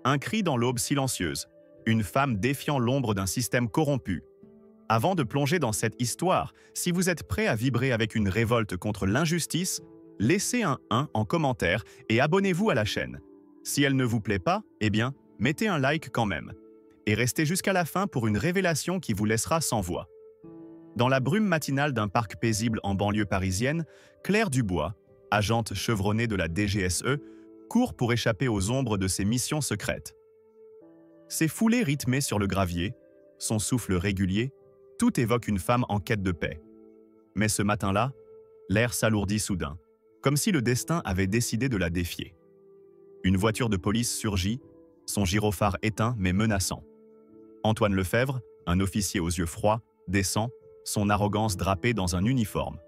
Un cri dans l'aube silencieuse. Une femme défiant l'ombre d'un système corrompu. Avant de plonger dans cette histoire, si vous êtes prêt à vibrer avec une révolte contre l'injustice, laissez un 1 en commentaire et abonnez-vous à la chaîne. Si elle ne vous plaît pas, eh bien, mettez un like quand même. Et restez jusqu'à la fin pour une révélation qui vous laissera sans voix. Dans la brume matinale d'un parc paisible en banlieue parisienne, Claire Dubois, agente chevronnée de la DGSE, court pour échapper aux ombres de ses missions secrètes. Ses foulées rythmées sur le gravier, son souffle régulier, tout évoque une femme en quête de paix. Mais ce matin-là, l'air s'alourdit soudain, comme si le destin avait décidé de la défier. Une voiture de police surgit, son gyrophare éteint mais menaçant. Antoine Lefebvre, un officier aux yeux froids, descend, son arrogance drapée dans un uniforme.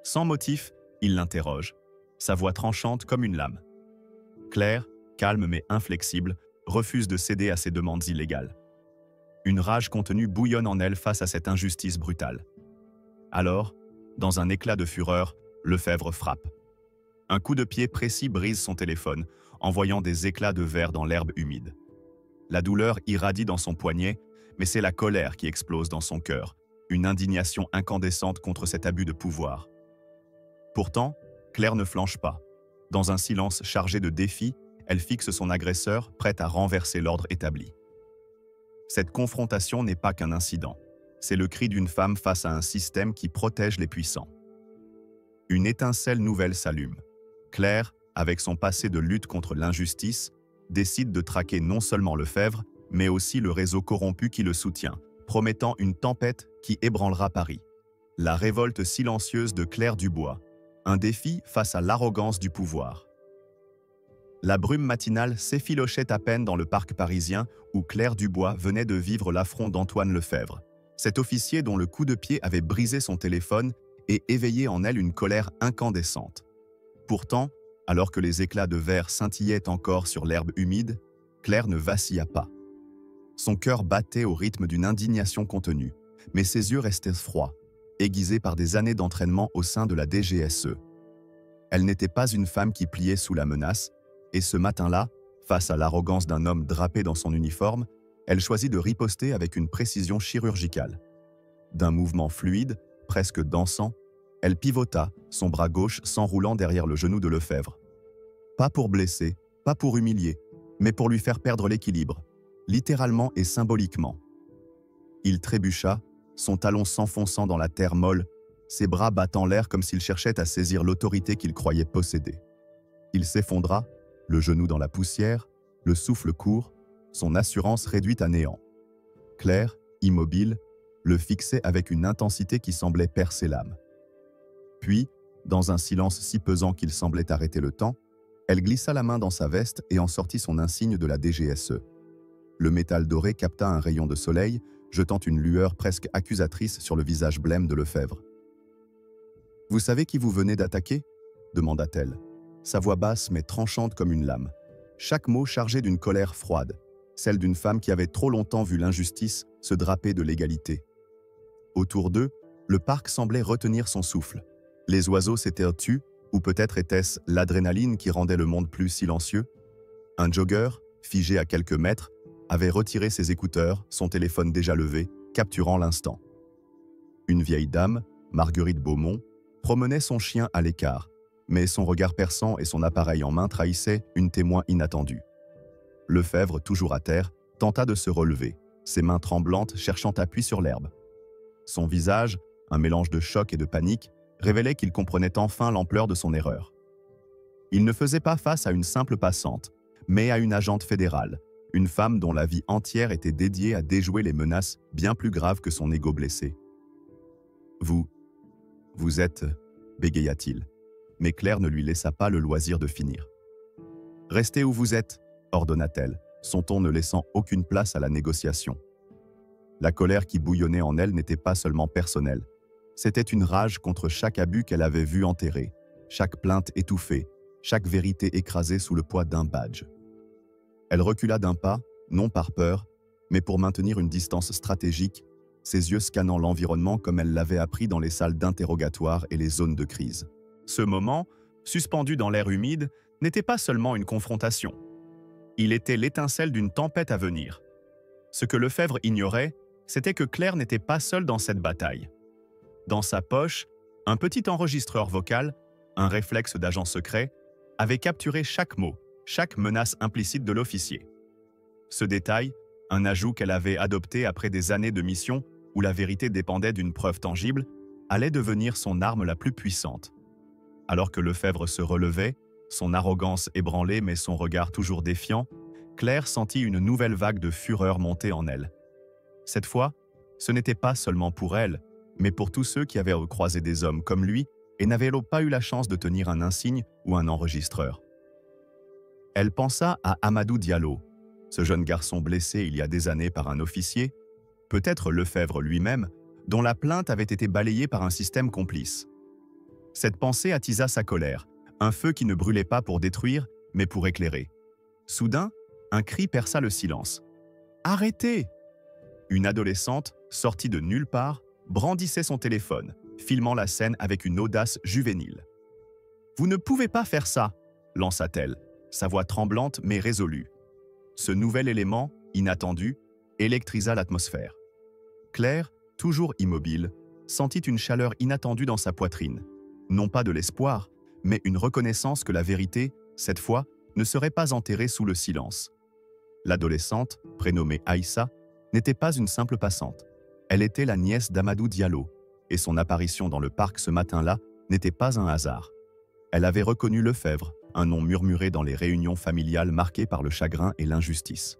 Sans motif, il l'interroge, sa voix tranchante comme une lame. Claire, calme mais inflexible, refuse de céder à ses demandes illégales. Une rage contenue bouillonne en elle face à cette injustice brutale. Alors, dans un éclat de fureur, Lefebvre frappe. Un coup de pied précis brise son téléphone, envoyant des éclats de verre dans l'herbe humide. La douleur irradie dans son poignet, mais c'est la colère qui explose dans son cœur, une indignation incandescente contre cet abus de pouvoir. Pourtant, Claire ne flanche pas. Dans un silence chargé de défis, elle fixe son agresseur, prête à renverser l'ordre établi. Cette confrontation n'est pas qu'un incident. C'est le cri d'une femme face à un système qui protège les puissants. Une étincelle nouvelle s'allume. Claire, avec son passé de lutte contre l'injustice, décide de traquer non seulement Lefebvre, mais aussi le réseau corrompu qui le soutient, promettant une tempête qui ébranlera Paris. La révolte silencieuse de Claire Dubois, un défi face à l'arrogance du pouvoir. La brume matinale s'effilochait à peine dans le parc parisien où Claire Dubois venait de vivre l'affront d'Antoine Lefebvre, cet officier dont le coup de pied avait brisé son téléphone et éveillé en elle une colère incandescente. Pourtant, alors que les éclats de verre scintillaient encore sur l'herbe humide, Claire ne vacilla pas. Son cœur battait au rythme d'une indignation contenue, mais ses yeux restaient froids, aiguisés par des années d'entraînement au sein de la DGSE. Elle n'était pas une femme qui pliait sous la menace, et ce matin-là, face à l'arrogance d'un homme drapé dans son uniforme, elle choisit de riposter avec une précision chirurgicale. D'un mouvement fluide, presque dansant, elle pivota, son bras gauche s'enroulant derrière le genou de Lefebvre. Pas pour blesser, pas pour humilier, mais pour lui faire perdre l'équilibre, littéralement et symboliquement. Il trébucha, son talon s'enfonçant dans la terre molle, ses bras battant l'air comme s'il cherchait à saisir l'autorité qu'il croyait posséder. Il s'effondra, le genou dans la poussière, le souffle court, son assurance réduite à néant. Claire, immobile, le fixait avec une intensité qui semblait percer l'âme. Puis, dans un silence si pesant qu'il semblait arrêter le temps, elle glissa la main dans sa veste et en sortit son insigne de la DGSE. Le métal doré capta un rayon de soleil, jetant une lueur presque accusatrice sur le visage blême de Lefebvre. « Vous savez qui vous venez d'attaquer » demanda-t-elle, sa voix basse mais tranchante comme une lame. Chaque mot chargé d'une colère froide, celle d'une femme qui avait trop longtemps vu l'injustice se draper de l'égalité. Autour d'eux, le parc semblait retenir son souffle. Les oiseaux s'étaient tus, ou peut-être était-ce l'adrénaline qui rendait le monde plus silencieux. Un jogger, figé à quelques mètres, avait retiré ses écouteurs, son téléphone déjà levé, capturant l'instant. Une vieille dame, Marguerite Beaumont, promenait son chien à l'écart, mais son regard perçant et son appareil en main trahissaient une témoin inattendue. Lefebvre, toujours à terre, tenta de se relever, ses mains tremblantes cherchant appui sur l'herbe. Son visage, un mélange de choc et de panique, révélait qu'il comprenait enfin l'ampleur de son erreur. Il ne faisait pas face à une simple passante, mais à une agente fédérale, une femme dont la vie entière était dédiée à déjouer les menaces bien plus graves que son ego blessé. « Vous êtes… » bégaya-t-il, mais Claire ne lui laissa pas le loisir de finir. « Restez où vous êtes » ordonna-t-elle, son ton ne laissant aucune place à la négociation. La colère qui bouillonnait en elle n'était pas seulement personnelle. C'était une rage contre chaque abus qu'elle avait vu enterrer, chaque plainte étouffée, chaque vérité écrasée sous le poids d'un badge. Elle recula d'un pas, non par peur, mais pour maintenir une distance stratégique, ses yeux scannant l'environnement comme elle l'avait appris dans les salles d'interrogatoire et les zones de crise. Ce moment, suspendu dans l'air humide, n'était pas seulement une confrontation. Il était l'étincelle d'une tempête à venir. Ce que Lefebvre ignorait, c'était que Claire n'était pas seule dans cette bataille. Dans sa poche, un petit enregistreur vocal, un réflexe d'agent secret, avait capturé chaque mot, chaque menace implicite de l'officier. Ce détail, un ajout qu'elle avait adopté après des années de mission où la vérité dépendait d'une preuve tangible, allait devenir son arme la plus puissante. Alors que Lefebvre se relevait, son arrogance ébranlée mais son regard toujours défiant, Claire sentit une nouvelle vague de fureur monter en elle. Cette fois, ce n'était pas seulement pour elle, mais pour tous ceux qui avaient croisé des hommes comme lui et n'avaient pas eu la chance de tenir un insigne ou un enregistreur. Elle pensa à Amadou Diallo, ce jeune garçon blessé il y a des années par un officier, peut-être Lefebvre lui-même, dont la plainte avait été balayée par un système complice. Cette pensée attisa sa colère, un feu qui ne brûlait pas pour détruire, mais pour éclairer. Soudain, un cri perça le silence. « Arrêtez !» Une adolescente, sortie de nulle part, brandissait son téléphone, filmant la scène avec une audace juvénile. « Vous ne pouvez pas faire ça !» lança-t-elle, sa voix tremblante mais résolue. Ce nouvel élément, inattendu, électrisa l'atmosphère. Claire, toujours immobile, sentit une chaleur inattendue dans sa poitrine. Non pas de l'espoir, mais une reconnaissance que la vérité, cette fois, ne serait pas enterrée sous le silence. L'adolescente, prénommée Aïssa, n'était pas une simple passante. Elle était la nièce d'Amadou Diallo, et son apparition dans le parc ce matin-là n'était pas un hasard. Elle avait reconnu Lefebvre, un nom murmuré dans les réunions familiales marquées par le chagrin et l'injustice.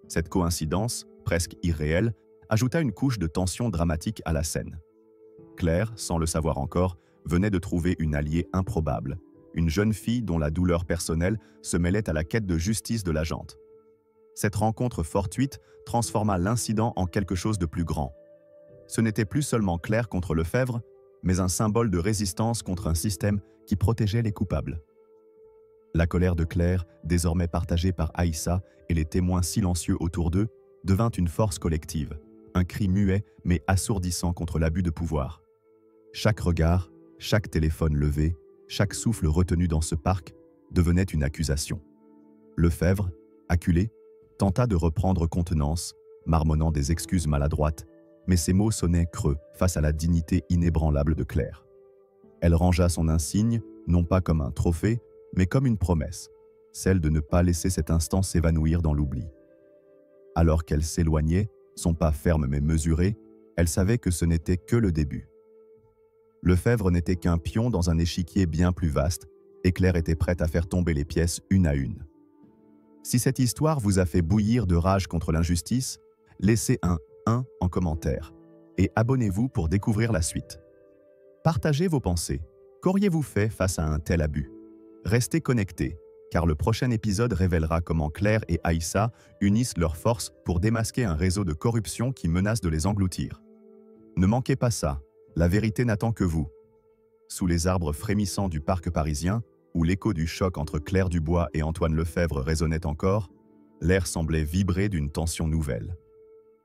Cette coïncidence, presque irréelle, ajouta une couche de tension dramatique à la scène. Claire, sans le savoir encore, venait de trouver une alliée improbable, une jeune fille dont la douleur personnelle se mêlait à la quête de justice de l'agente. Cette rencontre fortuite transforma l'incident en quelque chose de plus grand. Ce n'était plus seulement Claire contre Lefebvre, mais un symbole de résistance contre un système qui protégeait les coupables. La colère de Claire, désormais partagée par Aïssa et les témoins silencieux autour d'eux, devint une force collective, un cri muet mais assourdissant contre l'abus de pouvoir. Chaque regard, chaque téléphone levé, chaque souffle retenu dans ce parc devenait une accusation. Lefebvre, acculé, tenta de reprendre contenance, marmonnant des excuses maladroites, mais ses mots sonnaient creux face à la dignité inébranlable de Claire. Elle rangea son insigne, non pas comme un trophée, mais comme une promesse, celle de ne pas laisser cet instant s'évanouir dans l'oubli. Alors qu'elle s'éloignait, son pas ferme mais mesuré, elle savait que ce n'était que le début. Lefebvre n'était qu'un pion dans un échiquier bien plus vaste, et Claire était prête à faire tomber les pièces une à une. Si cette histoire vous a fait bouillir de rage contre l'injustice, laissez un 1 en commentaire et abonnez-vous pour découvrir la suite. Partagez vos pensées. Qu'auriez-vous fait face à un tel abus? Restez connectés, car le prochain épisode révélera comment Claire et Aïssa unissent leurs forces pour démasquer un réseau de corruption qui menace de les engloutir. Ne manquez pas ça, la vérité n'attend que vous. Sous les arbres frémissants du parc parisien, où l'écho du choc entre Claire Dubois et Antoine Lefebvre résonnait encore, l'air semblait vibrer d'une tension nouvelle.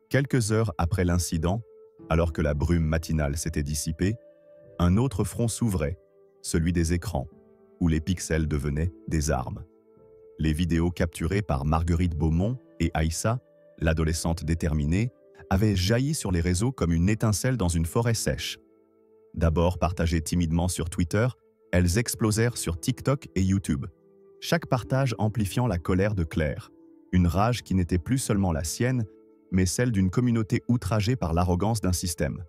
Quelques heures après l'incident, alors que la brume matinale s'était dissipée, un autre front s'ouvrait, celui des écrans, où les pixels devenaient des armes. Les vidéos capturées par Marguerite Beaumont et Aïssa, l'adolescente déterminée, avaient jailli sur les réseaux comme une étincelle dans une forêt sèche. D'abord partagées timidement sur Twitter, elles explosèrent sur TikTok et YouTube, chaque partage amplifiant la colère de Claire, une rage qui n'était plus seulement la sienne, mais celle d'une communauté outragée par l'arrogance d'un système.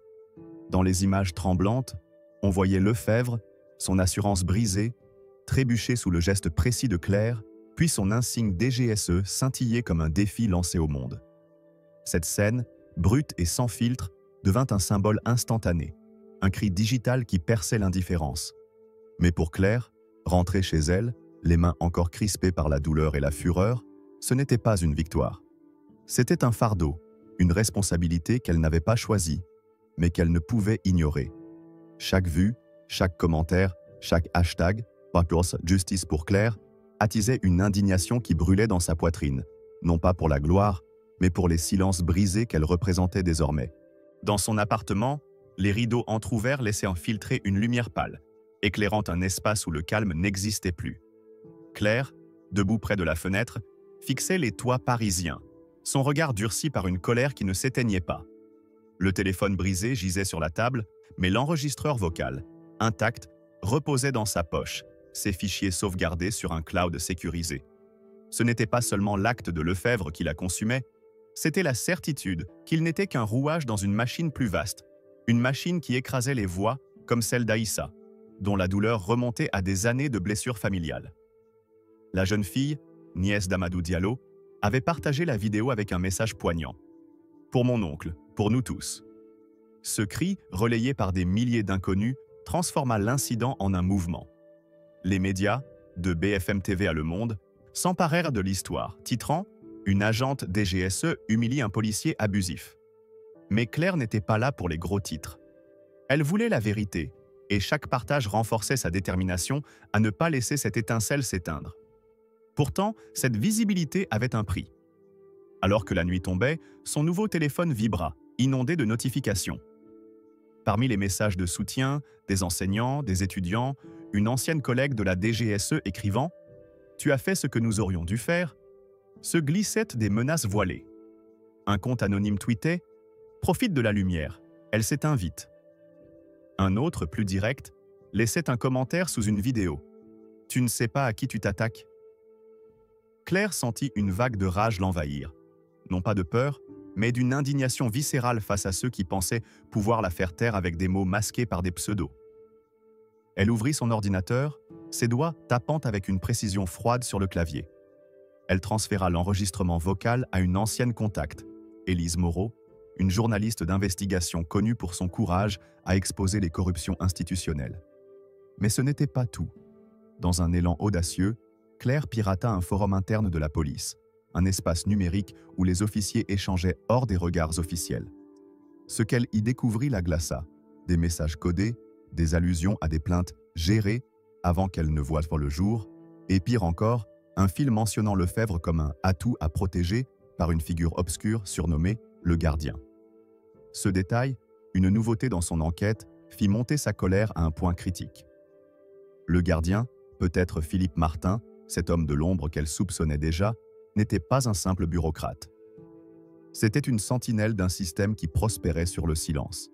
Dans les images tremblantes, on voyait Lefebvre, son assurance brisée, trébucher sous le geste précis de Claire, puis son insigne DGSE scintiller comme un défi lancé au monde. Cette scène, brute et sans filtre, devint un symbole instantané, un cri digital qui perçait l'indifférence. Mais pour Claire, rentrée chez elle, les mains encore crispées par la douleur et la fureur, ce n'était pas une victoire. C'était un fardeau, une responsabilité qu'elle n'avait pas choisie, mais qu'elle ne pouvait ignorer. Chaque vue, chaque commentaire, chaque hashtag, Justice pour Claire, attisait une indignation qui brûlait dans sa poitrine, non pas pour la gloire, mais pour les silences brisés qu'elle représentait désormais. Dans son appartement, les rideaux entr'ouverts laissaient infiltrer une lumière pâle, éclairant un espace où le calme n'existait plus. Claire, debout près de la fenêtre, fixait les toits parisiens, son regard durci par une colère qui ne s'éteignait pas. Le téléphone brisé gisait sur la table, mais l'enregistreur vocal, intact, reposait dans sa poche, ses fichiers sauvegardés sur un cloud sécurisé. Ce n'était pas seulement l'acte de Lefebvre qui la consumait, c'était la certitude qu'il n'était qu'un rouage dans une machine plus vaste, une machine qui écrasait les voix comme celle d'Aïssa, dont la douleur remontait à des années de blessures familiales. La jeune fille, nièce d'Amadou Diallo, avait partagé la vidéo avec un message poignant. « Pour mon oncle, pour nous tous ». Ce cri, relayé par des milliers d'inconnus, transforma l'incident en un mouvement. Les médias, de BFM TV à Le Monde, s'emparèrent de l'histoire, titrant « Une agente DGSE humilie un policier abusif ». Mais Claire n'était pas là pour les gros titres. Elle voulait la vérité, et chaque partage renforçait sa détermination à ne pas laisser cette étincelle s'éteindre. Pourtant, cette visibilité avait un prix. Alors que la nuit tombait, son nouveau téléphone vibra, inondé de notifications. Parmi les messages de soutien, des enseignants, des étudiants, une ancienne collègue de la DGSE écrivant « Tu as fait ce que nous aurions dû faire », se glissaient des menaces voilées. Un compte anonyme tweetait « Profite de la lumière, elle s'éteint vite ». Un autre, plus direct, laissait un commentaire sous une vidéo « Tu ne sais pas à qui tu t'attaques ». Claire sentit une vague de rage l'envahir. Non pas de peur, mais d'une indignation viscérale face à ceux qui pensaient pouvoir la faire taire avec des mots masqués par des pseudos. Elle ouvrit son ordinateur, ses doigts tapant avec une précision froide sur le clavier. Elle transféra l'enregistrement vocal à une ancienne contact, Élise Moreau, une journaliste d'investigation connue pour son courage à exposer les corruptions institutionnelles. Mais ce n'était pas tout. Dans un élan audacieux, Claire pirata un forum interne de la police, un espace numérique où les officiers échangeaient hors des regards officiels. Ce qu'elle y découvrit la glaça, des messages codés, des allusions à des plaintes gérées avant qu'elles ne voient le jour, et pire encore, un fil mentionnant Lefebvre comme un atout à protéger par une figure obscure surnommée le gardien. Ce détail, une nouveauté dans son enquête, fit monter sa colère à un point critique. Le gardien, peut-être Philippe Martin, cet homme de l'ombre qu'elle soupçonnait déjà, n'était pas un simple bureaucrate. C'était une sentinelle d'un système qui prospérait sur le silence.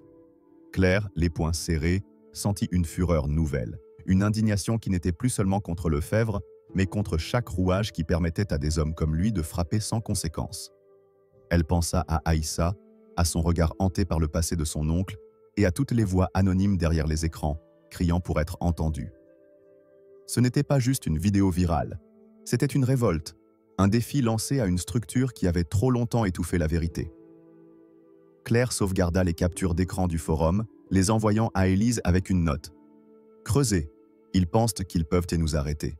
Claire, les poings serrés, sentit une fureur nouvelle, une indignation qui n'était plus seulement contre Lefebvre, mais contre chaque rouage qui permettait à des hommes comme lui de frapper sans conséquence. Elle pensa à Aïssa, à son regard hanté par le passé de son oncle, et à toutes les voix anonymes derrière les écrans, criant pour être entendues. Ce n'était pas juste une vidéo virale, c'était une révolte, un défi lancé à une structure qui avait trop longtemps étouffé la vérité. Claire sauvegarda les captures d'écran du forum, les envoyant à Élise avec une note. « Creusez, ils pensent qu'ils peuvent nous arrêter. »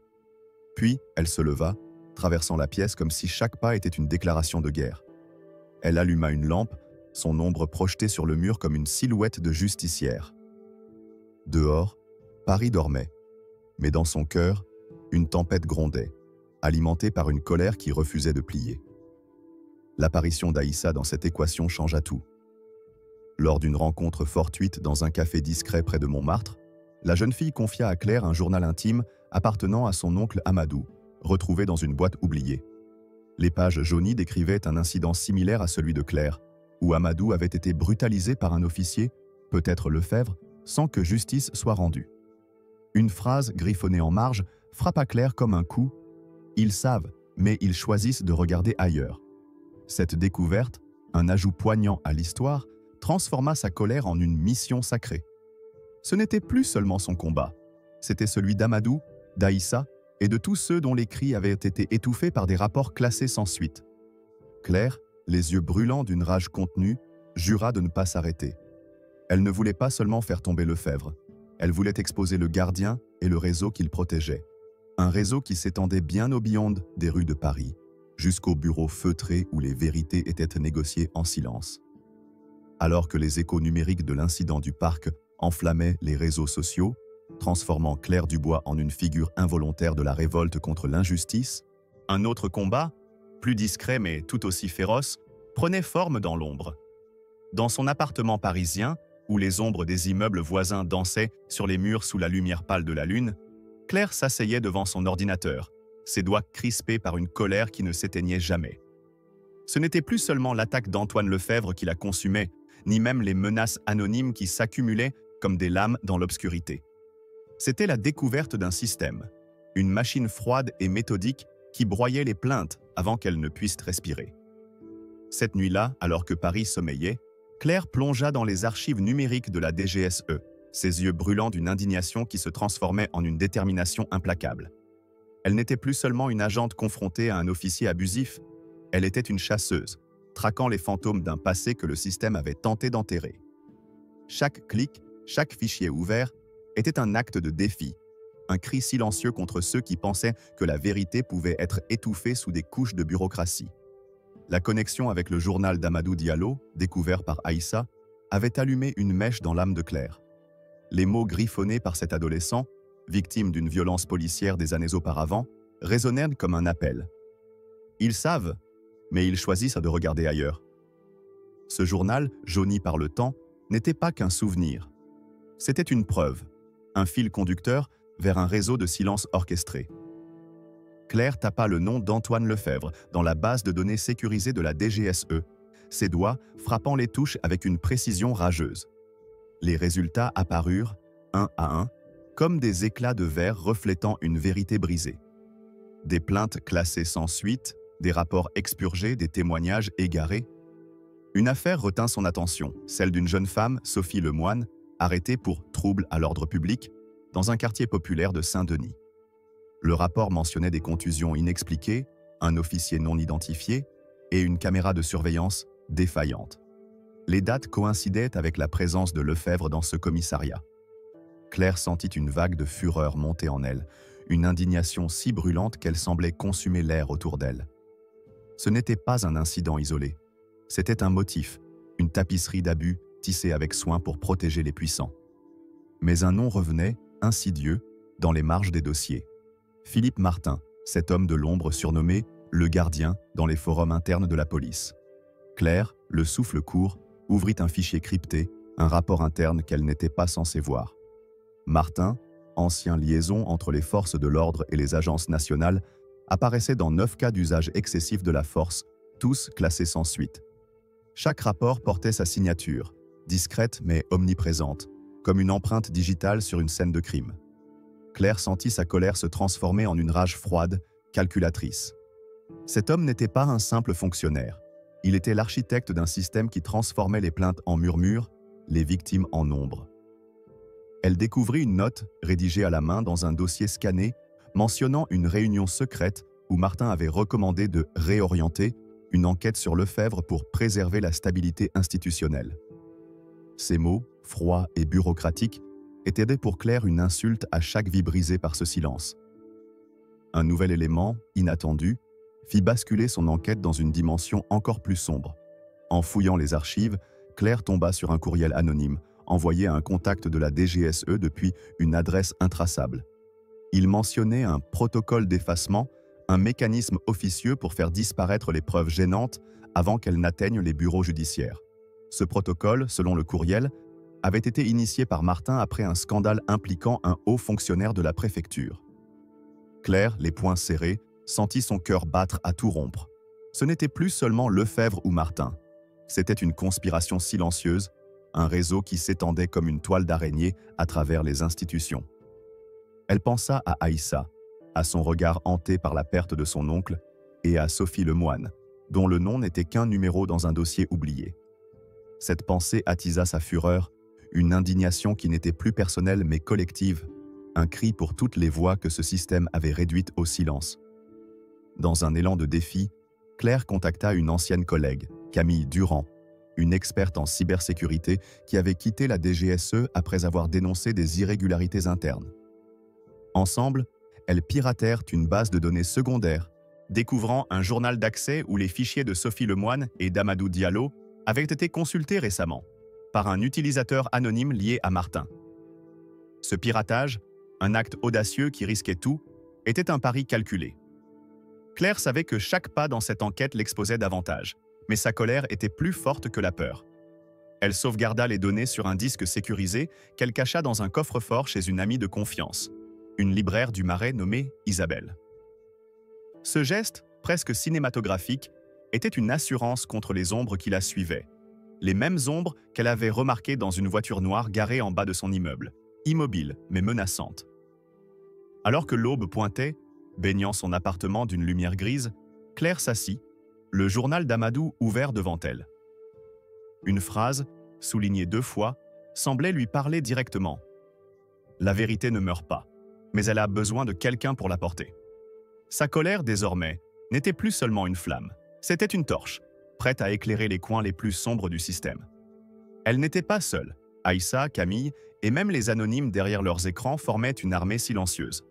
Puis, elle se leva, traversant la pièce comme si chaque pas était une déclaration de guerre. Elle alluma une lampe, son ombre projetée sur le mur comme une silhouette de justicière. Dehors, Paris dormait, mais dans son cœur, une tempête grondait, alimentée par une colère qui refusait de plier. L'apparition d'Aïssa dans cette équation changea tout. Lors d'une rencontre fortuite dans un café discret près de Montmartre, la jeune fille confia à Claire un journal intime appartenant à son oncle Amadou, retrouvé dans une boîte oubliée. Les pages jaunies décrivaient un incident similaire à celui de Claire, où Amadou avait été brutalisé par un officier, peut-être Lefebvre, sans que justice soit rendue. Une phrase griffonnée en marge frappa Claire comme un coup. Ils savent, mais ils choisissent de regarder ailleurs. Cette découverte, un ajout poignant à l'histoire, transforma sa colère en une mission sacrée. Ce n'était plus seulement son combat, c'était celui d'Amadou, d'Aïssa et de tous ceux dont les cris avaient été étouffés par des rapports classés sans suite. Claire, les yeux brûlants d'une rage contenue, jura de ne pas s'arrêter. Elle ne voulait pas seulement faire tomber Lefebvre, elle voulait exposer le gardien et le réseau qu'il protégeait. Un réseau qui s'étendait bien au beyond des rues de Paris, jusqu'aux bureaux feutrés où les vérités étaient négociées en silence. Alors que les échos numériques de l'incident du parc enflammaient les réseaux sociaux, transformant Claire Dubois en une figure involontaire de la révolte contre l'injustice, un autre combat, plus discret mais tout aussi féroce, prenait forme dans l'ombre. Dans son appartement parisien, où les ombres des immeubles voisins dansaient sur les murs sous la lumière pâle de la lune, Claire s'asseyait devant son ordinateur, ses doigts crispés par une colère qui ne s'éteignait jamais. Ce n'était plus seulement l'attaque d'Antoine Lefèvre qui la consumait, ni même les menaces anonymes qui s'accumulaient comme des lames dans l'obscurité. C'était la découverte d'un système, une machine froide et méthodique qui broyait les plaintes avant qu'elles ne puissent respirer. Cette nuit-là, alors que Paris sommeillait, Claire plongea dans les archives numériques de la DGSE, ses yeux brûlants d'une indignation qui se transformait en une détermination implacable. Elle n'était plus seulement une agente confrontée à un officier abusif, elle était une chasseuse, traquant les fantômes d'un passé que le système avait tenté d'enterrer. Chaque clic, chaque fichier ouvert, était un acte de défi, un cri silencieux contre ceux qui pensaient que la vérité pouvait être étouffée sous des couches de bureaucratie. La connexion avec le journal d'Amadou Diallo, découvert par Aïssa, avait allumé une mèche dans l'âme de Claire. Les mots griffonnés par cet adolescent, victime d'une violence policière des années auparavant, résonnèrent comme un appel. Ils savent, mais ils choisissent de regarder ailleurs. Ce journal, jauni par le temps, n'était pas qu'un souvenir. C'était une preuve, un fil conducteur vers un réseau de silence orchestré. Claire tapa le nom d'Antoine Lefèvre dans la base de données sécurisée de la DGSE, ses doigts frappant les touches avec une précision rageuse. Les résultats apparurent, un à un, comme des éclats de verre reflétant une vérité brisée. Des plaintes classées sans suite, des rapports expurgés, des témoignages égarés. Une affaire retint son attention, celle d'une jeune femme, Sophie Lemoine, arrêtée pour trouble à l'ordre public dans un quartier populaire de Saint-Denis. Le rapport mentionnait des contusions inexpliquées, un officier non identifié et une caméra de surveillance défaillante. Les dates coïncidaient avec la présence de Lefèvre dans ce commissariat. Claire sentit une vague de fureur monter en elle, une indignation si brûlante qu'elle semblait consumer l'air autour d'elle. Ce n'était pas un incident isolé. C'était un motif, une tapisserie d'abus tissée avec soin pour protéger les puissants. Mais un nom revenait, insidieux, dans les marges des dossiers. Philippe Martin, cet homme de l'ombre surnommé « le gardien » dans les forums internes de la police. Claire, le souffle court, ouvrit un fichier crypté, un rapport interne qu'elle n'était pas censée voir. Martin, ancien liaison entre les forces de l'ordre et les agences nationales, apparaissait dans 9 cas d'usage excessif de la force, tous classés sans suite. Chaque rapport portait sa signature, discrète mais omniprésente, comme une empreinte digitale sur une scène de crime. Claire sentit sa colère se transformer en une rage froide, calculatrice. Cet homme n'était pas un simple fonctionnaire. Il était l'architecte d'un système qui transformait les plaintes en murmures, les victimes en ombre. Elle découvrit une note, rédigée à la main dans un dossier scanné, mentionnant une réunion secrète où Martin avait recommandé de réorienter une enquête sur Lefèvre pour préserver la stabilité institutionnelle. Ces mots, froids et bureaucratiques, étaient pour Claire une insulte à chaque vie brisée par ce silence. Un nouvel élément, inattendu, fit basculer son enquête dans une dimension encore plus sombre. En fouillant les archives, Claire tomba sur un courriel anonyme, envoyé à un contact de la DGSE depuis une adresse intraçable. Il mentionnait un protocole d'effacement, un mécanisme officieux pour faire disparaître les preuves gênantes avant qu'elles n'atteignent les bureaux judiciaires. Ce protocole, selon le courriel, avait été initié par Martin après un scandale impliquant un haut fonctionnaire de la préfecture. Claire, les poings serrés, sentit son cœur battre à tout rompre. Ce n'était plus seulement Lefèvre ou Martin. C'était une conspiration silencieuse, un réseau qui s'étendait comme une toile d'araignée à travers les institutions. Elle pensa à Aïssa, à son regard hanté par la perte de son oncle, et à Sophie Lemoine, dont le nom n'était qu'un numéro dans un dossier oublié. Cette pensée attisa sa fureur, une indignation qui n'était plus personnelle mais collective, un cri pour toutes les voix que ce système avait réduites au silence. Dans un élan de défi, Claire contacta une ancienne collègue, Camille Durand, une experte en cybersécurité qui avait quitté la DGSE après avoir dénoncé des irrégularités internes. Ensemble, elles piratèrent une base de données secondaire, découvrant un journal d'accès où les fichiers de Sophie Lemoine et d'Amadou Diallo avaient été consultés récemment, par un utilisateur anonyme lié à Martin. Ce piratage, un acte audacieux qui risquait tout, était un pari calculé. Claire savait que chaque pas dans cette enquête l'exposait davantage, mais sa colère était plus forte que la peur. Elle sauvegarda les données sur un disque sécurisé qu'elle cacha dans un coffre-fort chez une amie de confiance, une libraire du Marais nommée Isabelle. Ce geste, presque cinématographique, était une assurance contre les ombres qui la suivaient. Les mêmes ombres qu'elle avait remarquées dans une voiture noire garée en bas de son immeuble, immobile mais menaçante. Alors que l'aube pointait, baignant son appartement d'une lumière grise, Claire s'assit, le journal d'Amadou ouvert devant elle. Une phrase, soulignée 2 fois, semblait lui parler directement. La vérité ne meurt pas, mais elle a besoin de quelqu'un pour la porter. Sa colère, désormais, n'était plus seulement une flamme, c'était une torche, prête à éclairer les coins les plus sombres du système. Elle n'était pas seule. Aïssa, Camille et même les anonymes derrière leurs écrans formaient une armée silencieuse.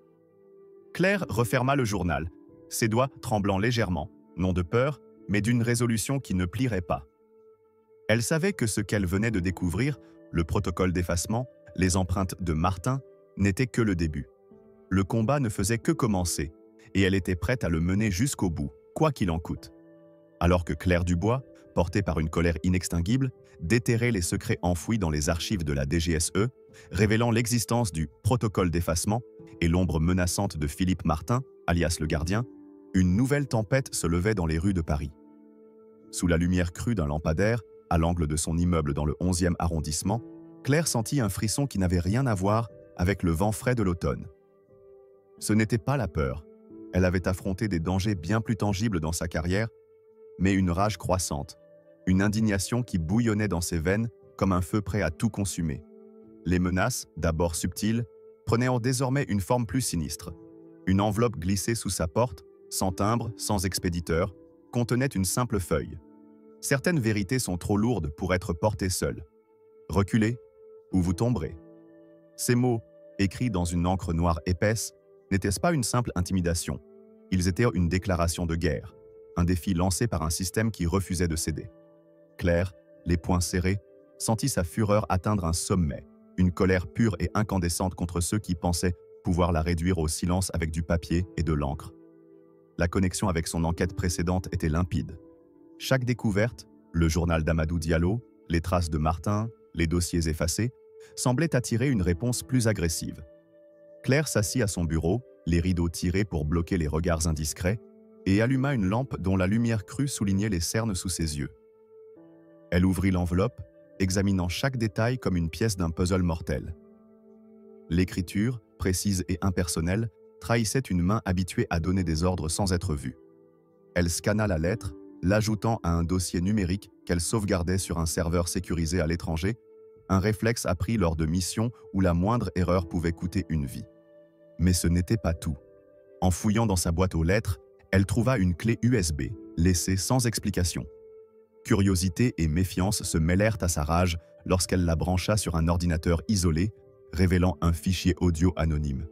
Claire referma le journal, ses doigts tremblant légèrement, non de peur, mais d'une résolution qui ne plierait pas. Elle savait que ce qu'elle venait de découvrir, le protocole d'effacement, les empreintes de Martin, n'était que le début. Le combat ne faisait que commencer, et elle était prête à le mener jusqu'au bout, quoi qu'il en coûte. Alors que Claire Dubois, portée par une colère inextinguible, déterrait les secrets enfouis dans les archives de la DGSE, révélant l'existence du protocole d'effacement et l'ombre menaçante de Philippe Martin, alias le gardien, une nouvelle tempête se levait dans les rues de Paris. Sous la lumière crue d'un lampadaire, à l'angle de son immeuble dans le 11e arrondissement, Claire sentit un frisson qui n'avait rien à voir avec le vent frais de l'automne. Ce n'était pas la peur. Elle avait affronté des dangers bien plus tangibles dans sa carrière, mais une rage croissante, une indignation qui bouillonnait dans ses veines comme un feu prêt à tout consumer. Les menaces, d'abord subtiles, prenaient désormais une forme plus sinistre. Une enveloppe glissée sous sa porte, sans timbre, sans expéditeur, contenait une simple feuille. Certaines vérités sont trop lourdes pour être portées seules. Reculez, ou vous tomberez. Ces mots, écrits dans une encre noire épaisse, n'étaient-ce pas une simple intimidation? Ils étaient une déclaration de guerre, un défi lancé par un système qui refusait de céder. Claire, les poings serrés, sentit sa fureur atteindre un sommet, une colère pure et incandescente contre ceux qui pensaient pouvoir la réduire au silence avec du papier et de l'encre. La connexion avec son enquête précédente était limpide. Chaque découverte, le journal d'Amadou Diallo, les traces de Martin, les dossiers effacés, semblait attirer une réponse plus agressive. Claire s'assit à son bureau, les rideaux tirés pour bloquer les regards indiscrets, et alluma une lampe dont la lumière crue soulignait les cernes sous ses yeux. Elle ouvrit l'enveloppe, examinant chaque détail comme une pièce d'un puzzle mortel. L'écriture, précise et impersonnelle, trahissait une main habituée à donner des ordres sans être vue. Elle scanna la lettre, l'ajoutant à un dossier numérique qu'elle sauvegardait sur un serveur sécurisé à l'étranger, un réflexe appris lors de missions où la moindre erreur pouvait coûter une vie. Mais ce n'était pas tout. En fouillant dans sa boîte aux lettres, elle trouva une clé USB, laissée sans explication. Curiosité et méfiance se mêlèrent à sa rage lorsqu'elle la brancha sur un ordinateur isolé, révélant un fichier audio anonyme.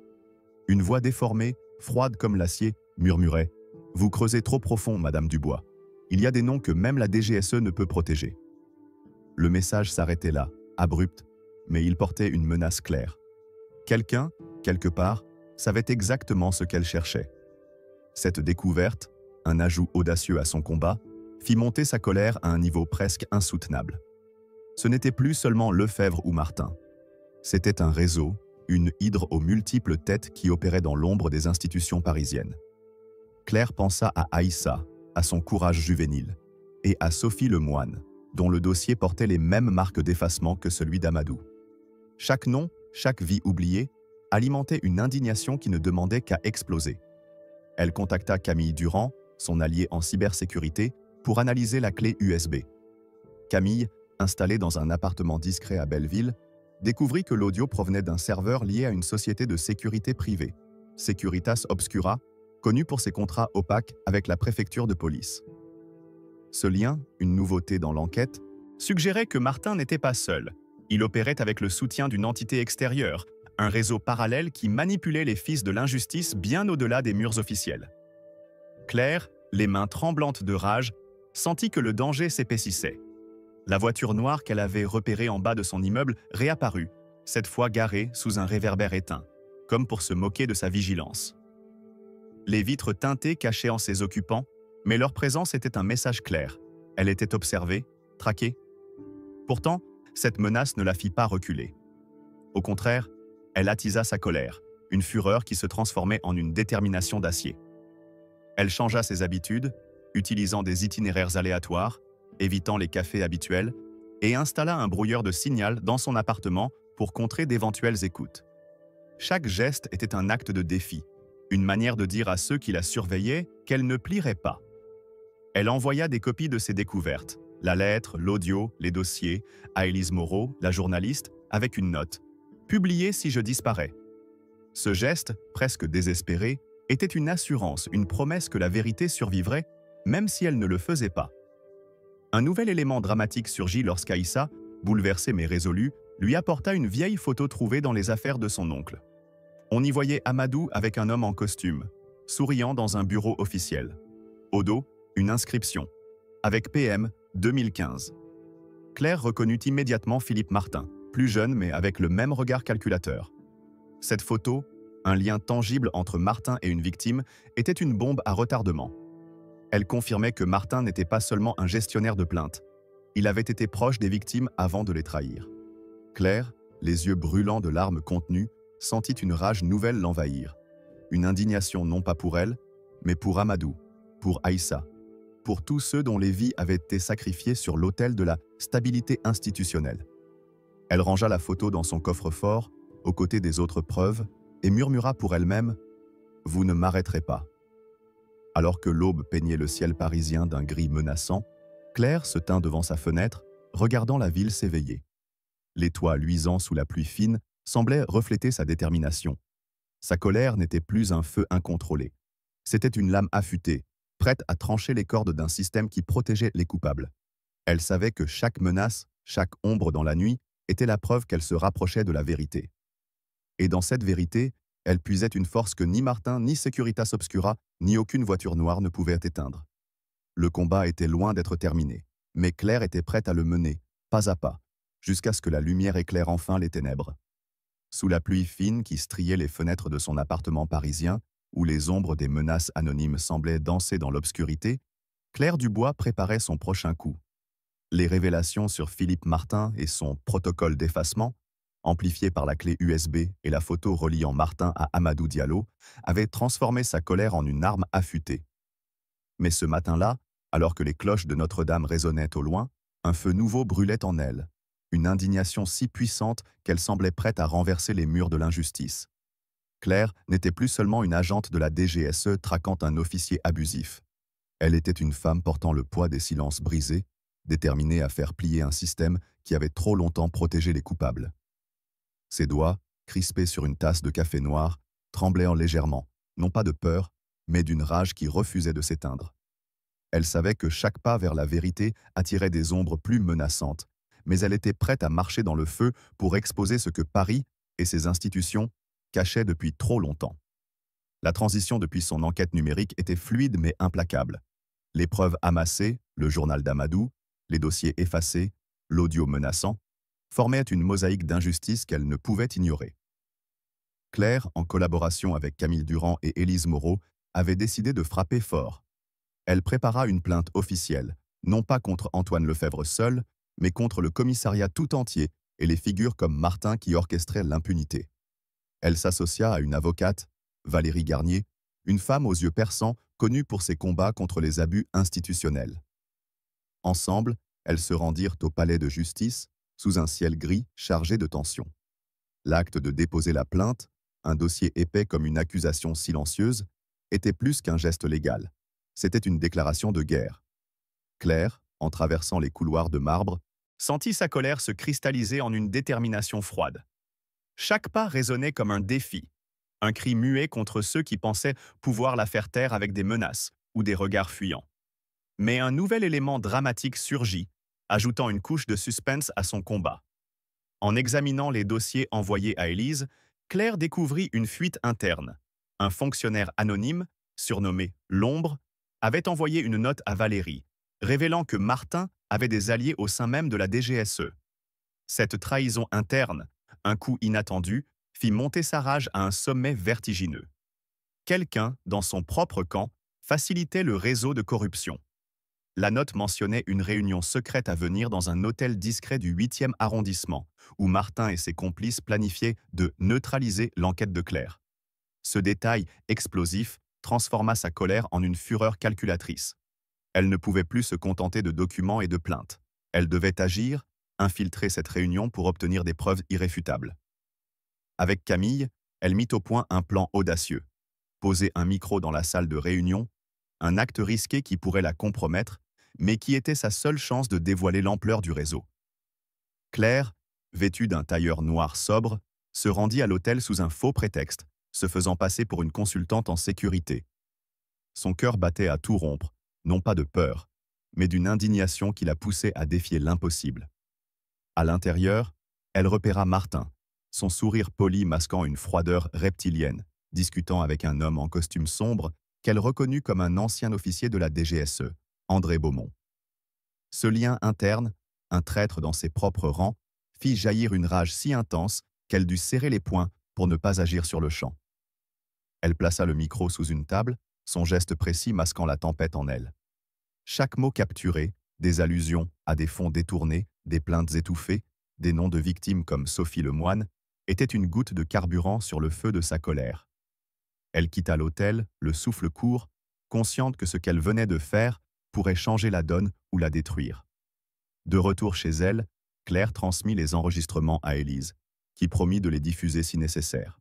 Une voix déformée, froide comme l'acier, murmurait « Vous creusez trop profond, Madame Dubois. Il y a des noms que même la DGSE ne peut protéger. » Le message s'arrêtait là, abrupt, mais il portait une menace claire. Quelqu'un, quelque part, savait exactement ce qu'elle cherchait. Cette découverte, un ajout audacieux à son combat, fit monter sa colère à un niveau presque insoutenable. Ce n'était plus seulement Lefebvre ou Martin. C'était un réseau, une hydre aux multiples têtes qui opérait dans l'ombre des institutions parisiennes. Claire pensa à Aïssa, à son courage juvénile, et à Sophie Lemoine, dont le dossier portait les mêmes marques d'effacement que celui d'Amadou. Chaque nom, chaque vie oubliée, alimentait une indignation qui ne demandait qu'à exploser. Elle contacta Camille Durand, son allié en cybersécurité, pour analyser la clé USB. Camille, installée dans un appartement discret à Belleville, découvrit que l'audio provenait d'un serveur lié à une société de sécurité privée, Securitas Obscura, connue pour ses contrats opaques avec la préfecture de police. Ce lien, une nouveauté dans l'enquête, suggérait que Martin n'était pas seul. Il opérait avec le soutien d'une entité extérieure, un réseau parallèle qui manipulait les fils de l'injustice bien au-delà des murs officiels. Claire, les mains tremblantes de rage, sentit que le danger s'épaississait. La voiture noire qu'elle avait repérée en bas de son immeuble réapparut, cette fois garée sous un réverbère éteint, comme pour se moquer de sa vigilance. Les vitres teintées cachaient en ses occupants, mais leur présence était un message clair. Elle était observée, traquée. Pourtant, cette menace ne la fit pas reculer. Au contraire, elle attisa sa colère, une fureur qui se transformait en une détermination d'acier. Elle changea ses habitudes, utilisant des itinéraires aléatoires, évitant les cafés habituels, et installa un brouilleur de signal dans son appartement pour contrer d'éventuelles écoutes. Chaque geste était un acte de défi, une manière de dire à ceux qui la surveillaient qu'elle ne plierait pas. Elle envoya des copies de ses découvertes, la lettre, l'audio, les dossiers, à Élise Moreau, la journaliste, avec une note. « Publiez si je disparais ». Ce geste, presque désespéré, était une assurance, une promesse que la vérité survivrait, même si elle ne le faisait pas. Un nouvel élément dramatique surgit lorsqu'Aïssa, bouleversée mais résolue, lui apporta une vieille photo trouvée dans les affaires de son oncle. On y voyait Amadou avec un homme en costume, souriant dans un bureau officiel. Au dos, une inscription, avec PM 2015. Claire reconnut immédiatement Philippe Martin, plus jeune mais avec le même regard calculateur. Cette photo, un lien tangible entre Martin et une victime, était une bombe à retardement. Elle confirmait que Martin n'était pas seulement un gestionnaire de plaintes. Il avait été proche des victimes avant de les trahir. Claire, les yeux brûlants de larmes contenues, sentit une rage nouvelle l'envahir. Une indignation non pas pour elle, mais pour Amadou, pour Aïssa, pour tous ceux dont les vies avaient été sacrifiées sur l'autel de la stabilité institutionnelle. Elle rangea la photo dans son coffre-fort, aux côtés des autres preuves, et murmura pour elle-même « Vous ne m'arrêterez pas ». Alors que l'aube peignait le ciel parisien d'un gris menaçant, Claire se tint devant sa fenêtre, regardant la ville s'éveiller. Les toits luisants sous la pluie fine semblaient refléter sa détermination. Sa colère n'était plus un feu incontrôlé. C'était une lame affûtée, prête à trancher les cordes d'un système qui protégeait les coupables. Elle savait que chaque menace, chaque ombre dans la nuit, était la preuve qu'elle se rapprochait de la vérité. Et dans cette vérité, elle puisait une force que ni Martin, ni Securitas Obscura, ni aucune voiture noire ne pouvaient éteindre. Le combat était loin d'être terminé, mais Claire était prête à le mener, pas à pas, jusqu'à ce que la lumière éclaire enfin les ténèbres. Sous la pluie fine qui striait les fenêtres de son appartement parisien, où les ombres des menaces anonymes semblaient danser dans l'obscurité, Claire Dubois préparait son prochain coup. Les révélations sur Philippe Martin et son protocole d'effacement, amplifié par la clé USB et la photo reliant Martin à Amadou Diallo, avaient transformé sa colère en une arme affûtée. Mais ce matin-là, alors que les cloches de Notre-Dame résonnaient au loin, un feu nouveau brûlait en elle, une indignation si puissante qu'elle semblait prête à renverser les murs de l'injustice. Claire n'était plus seulement une agente de la DGSE traquant un officier abusif. Elle était une femme portant le poids des silences brisés, déterminée à faire plier un système qui avait trop longtemps protégé les coupables. Ses doigts, crispés sur une tasse de café noir, tremblaient légèrement, non pas de peur, mais d'une rage qui refusait de s'éteindre. Elle savait que chaque pas vers la vérité attirait des ombres plus menaçantes, mais elle était prête à marcher dans le feu pour exposer ce que Paris et ses institutions cachaient depuis trop longtemps. La transition depuis son enquête numérique était fluide mais implacable. Les preuves amassées, le journal d'Amadou, les dossiers effacés, l'audio menaçant, formaient une mosaïque d'injustice qu'elle ne pouvait ignorer. Claire, en collaboration avec Camille Durand et Élise Moreau, avait décidé de frapper fort. Elle prépara une plainte officielle, non pas contre Antoine Lefebvre seul, mais contre le commissariat tout entier et les figures comme Martin qui orchestraient l'impunité. Elle s'associa à une avocate, Valérie Garnier, une femme aux yeux perçants connue pour ses combats contre les abus institutionnels. Ensemble, elles se rendirent au palais de justice, sous un ciel gris chargé de tension. L'acte de déposer la plainte, un dossier épais comme une accusation silencieuse, était plus qu'un geste légal. C'était une déclaration de guerre. Claire, en traversant les couloirs de marbre, sentit sa colère se cristalliser en une détermination froide. Chaque pas résonnait comme un défi, un cri muet contre ceux qui pensaient pouvoir la faire taire avec des menaces ou des regards fuyants. Mais un nouvel élément dramatique surgit, ajoutant une couche de suspense à son combat. En examinant les dossiers envoyés à Élise, Claire découvrit une fuite interne. Un fonctionnaire anonyme, surnommé L'Ombre, avait envoyé une note à Valérie, révélant que Martin avait des alliés au sein même de la DGSE. Cette trahison interne, un coup inattendu, fit monter sa rage à un sommet vertigineux. Quelqu'un, dans son propre camp, facilitait le réseau de corruption. La note mentionnait une réunion secrète à venir dans un hôtel discret du 8e arrondissement, où Martin et ses complices planifiaient de neutraliser l'enquête de Claire. Ce détail explosif transforma sa colère en une fureur calculatrice. Elle ne pouvait plus se contenter de documents et de plaintes. Elle devait agir, infiltrer cette réunion pour obtenir des preuves irréfutables. Avec Camille, elle mit au point un plan audacieux. Poser un micro dans la salle de réunion, un acte risqué qui pourrait la compromettre, mais qui était sa seule chance de dévoiler l'ampleur du réseau. Claire, vêtue d'un tailleur noir sobre, se rendit à l'hôtel sous un faux prétexte, se faisant passer pour une consultante en sécurité. Son cœur battait à tout rompre, non pas de peur, mais d'une indignation qui la poussait à défier l'impossible. À l'intérieur, elle repéra Martin, son sourire poli masquant une froideur reptilienne, discutant avec un homme en costume sombre qu'elle reconnut comme un ancien officier de la DGSE, André Beaumont. Ce lien interne, un traître dans ses propres rangs, fit jaillir une rage si intense qu'elle dut serrer les poings pour ne pas agir sur le champ. Elle plaça le micro sous une table, son geste précis masquant la tempête en elle. Chaque mot capturé, des allusions à des fonds détournés, des plaintes étouffées, des noms de victimes comme Sophie Lemoine, était une goutte de carburant sur le feu de sa colère. Elle quitta l'hôtel, le souffle court, consciente que ce qu'elle venait de faire pourrait changer la donne ou la détruire. De retour chez elle, Claire transmit les enregistrements à Élise, qui promit de les diffuser si nécessaire.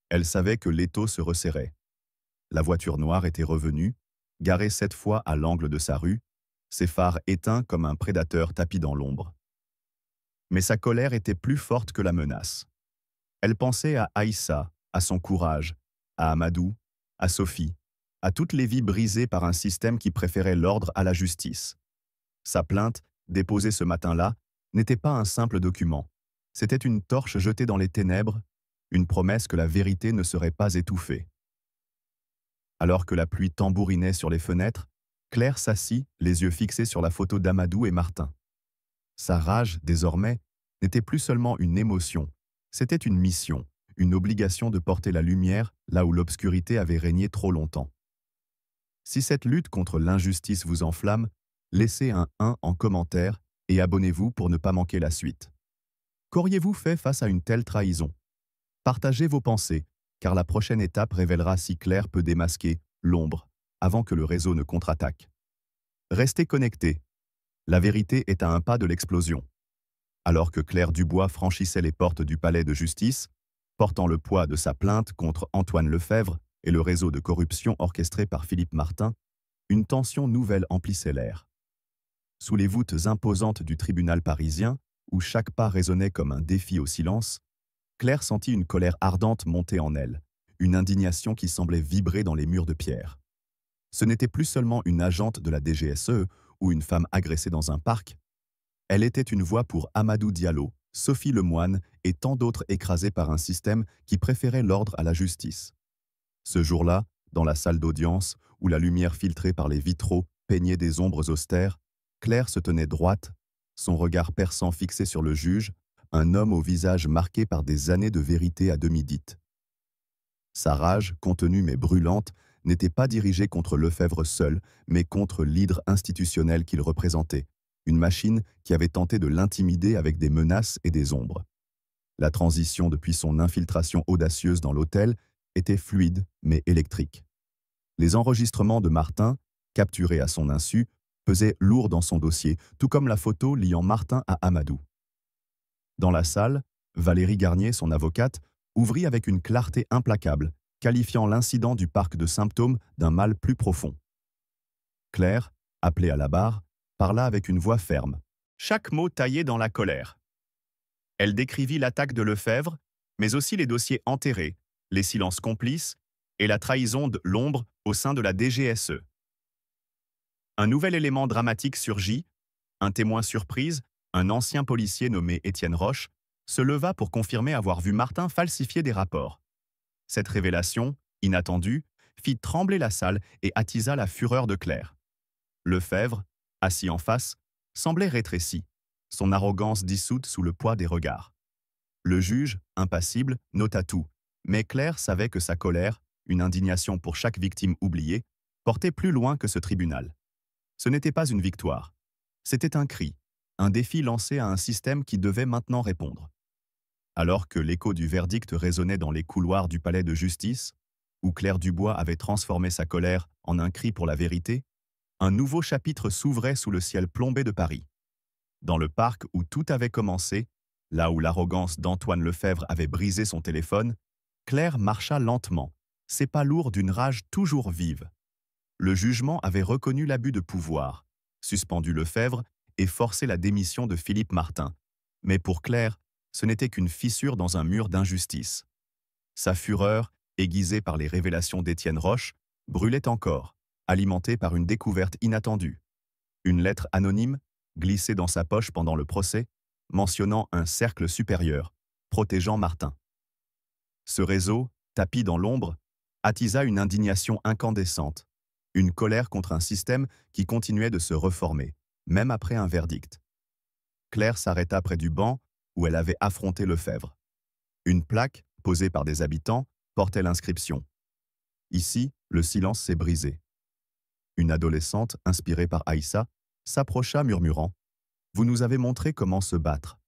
Elle savait que l'étau se resserrait. La voiture noire était revenue, garée cette fois à l'angle de sa rue, ses phares éteints comme un prédateur tapi dans l'ombre. Mais sa colère était plus forte que la menace. Elle pensait à Aïssa, à son courage, à Amadou, à Sophie, à toutes les vies brisées par un système qui préférait l'ordre à la justice. Sa plainte, déposée ce matin-là, n'était pas un simple document. C'était une torche jetée dans les ténèbres, une promesse que la vérité ne serait pas étouffée. Alors que la pluie tambourinait sur les fenêtres, Claire s'assit, les yeux fixés sur la photo d'Amadou et Martin. Sa rage, désormais, n'était plus seulement une émotion, c'était une mission, une obligation de porter la lumière là où l'obscurité avait régné trop longtemps. Si cette lutte contre l'injustice vous enflamme, laissez un 1 en commentaire et abonnez-vous pour ne pas manquer la suite. Qu'auriez-vous fait face à une telle trahison? Partagez vos pensées, car la prochaine étape révélera si Claire peut démasquer l'ombre avant que le réseau ne contre-attaque. Restez connectés. La vérité est à un pas de l'explosion. Alors que Claire Dubois franchissait les portes du palais de justice, portant le poids de sa plainte contre Antoine Lefebvre et le réseau de corruption orchestré par Philippe Martin, une tension nouvelle emplissait l'air. Sous les voûtes imposantes du tribunal parisien, où chaque pas résonnait comme un défi au silence, Claire sentit une colère ardente monter en elle, une indignation qui semblait vibrer dans les murs de pierre. Ce n'était plus seulement une agente de la DGSE ou une femme agressée dans un parc, elle était une voix pour Amadou Diallo, Sophie Lemoine et tant d'autres écrasés par un système qui préférait l'ordre à la justice. Ce jour-là, dans la salle d'audience, où la lumière filtrée par les vitraux peignait des ombres austères, Claire se tenait droite, son regard perçant fixé sur le juge, un homme au visage marqué par des années de vérité à demi dite. Sa rage, contenue mais brûlante, n'était pas dirigée contre Lefebvre seul, mais contre l'hydre institutionnel qu'il représentait, une machine qui avait tenté de l'intimider avec des menaces et des ombres. La transition depuis son infiltration audacieuse dans l'hôtel était fluide mais électrique. Les enregistrements de Martin, capturés à son insu, pesaient lourd dans son dossier, tout comme la photo liant Martin à Amadou. Dans la salle, Valérie Garnier, son avocate, ouvrit avec une clarté implacable, qualifiant l'incident du parc de symptômes d'un mal plus profond. Claire, appelée à la barre, parla avec une voix ferme, chaque mot taillé dans la colère. Elle décrivit l'attaque de Lefebvre, mais aussi les dossiers enterrés, les silences complices et la trahison de l'ombre au sein de la DGSE. Un nouvel élément dramatique surgit, un témoin surprise, un ancien policier nommé Étienne Roche, se leva pour confirmer avoir vu Martin falsifier des rapports. Cette révélation, inattendue, fit trembler la salle et attisa la fureur de Claire. Lefebvre, assis en face, semblait rétréci, son arrogance dissoute sous le poids des regards. Le juge, impassible, nota tout, mais Claire savait que sa colère, une indignation pour chaque victime oubliée, portait plus loin que ce tribunal. Ce n'était pas une victoire. C'était un cri, un défi lancé à un système qui devait maintenant répondre. Alors que l'écho du verdict résonnait dans les couloirs du palais de justice, où Claire Dubois avait transformé sa colère en un cri pour la vérité, un nouveau chapitre s'ouvrait sous le ciel plombé de Paris. Dans le parc où tout avait commencé, là où l'arrogance d'Antoine Lefèvre avait brisé son téléphone, Claire marcha lentement, ses pas lourds d'une rage toujours vive. Le jugement avait reconnu l'abus de pouvoir, suspendu Lefèvre et forcé la démission de Philippe Martin. Mais pour Claire, ce n'était qu'une fissure dans un mur d'injustice. Sa fureur, aiguisée par les révélations d'Étienne Roche, brûlait encore, alimentée par une découverte inattendue. Une lettre anonyme, glissée dans sa poche pendant le procès, mentionnant un cercle supérieur, protégeant Martin. Ce réseau, tapi dans l'ombre, attisa une indignation incandescente, une colère contre un système qui continuait de se reformer, même après un verdict. Claire s'arrêta près du banc où elle avait affronté Lefèvre. Une plaque, posée par des habitants, portait l'inscription. Ici, le silence s'est brisé. Une adolescente, inspirée par Aïssa, s'approcha murmurant « Vous nous avez montré comment se battre ».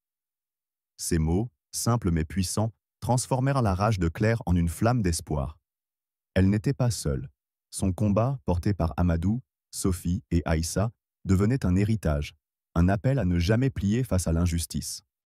Ces mots, simples mais puissants, transformèrent la rage de Claire en une flamme d'espoir. Elle n'était pas seule. Son combat, porté par Amadou, Sophie et Aïssa, devenait un héritage, un appel à ne jamais plier face à l'injustice.